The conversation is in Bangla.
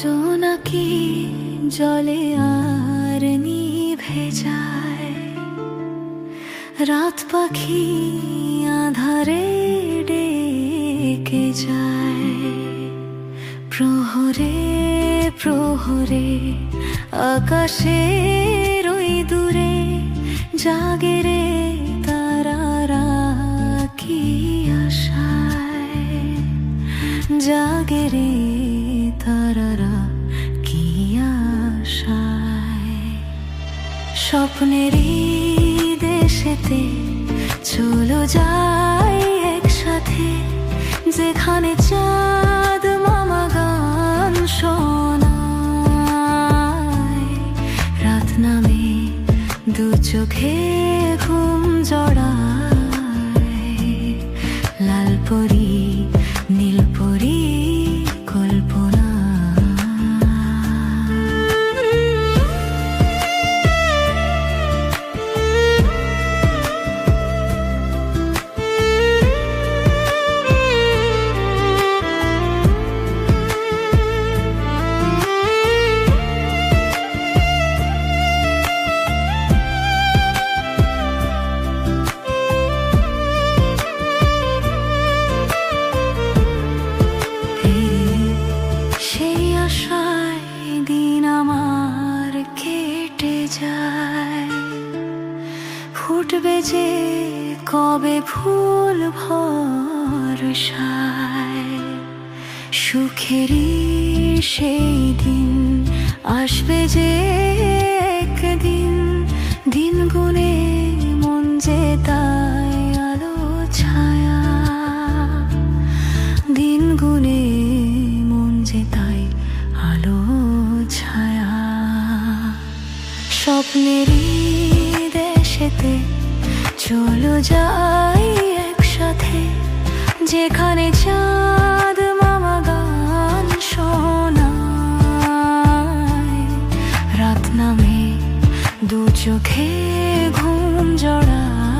জোনাকি জলে আর নিভে যায়, রাত পাখি আধারে ডেকে যায়। প্রহরে প্রহরে আকাশের ওই দূরে জাগে রে তারারা কি আশায়, জাগে রে তারারা কি আশায়। স্বপ্নেরই দেশেতে চলো যাই একসাথে, যেখানে চাঁদ মামা গান শোনায়। রাত নামে দু চোখে ঘুম জড়ায়, লাল পরি নীল পরি কল্পনা। সেই আশায় দিন আমার কেটে যায়, ফুটবে যে কবে ফুল ভরসায়। সুখেরই সেই দিন আসবে যে একদিন, দিন গুনে মন যে তাই আলো ছায়া, দিন গুনে মন যে তাই আলো ছায়া। স্বপ্নেরই দেশেতে চলো যাই একসাথে, যেখানে চাঁদ মামা গান শোনায়। রাত নামে দু চোখে ঘুম জড়ায়,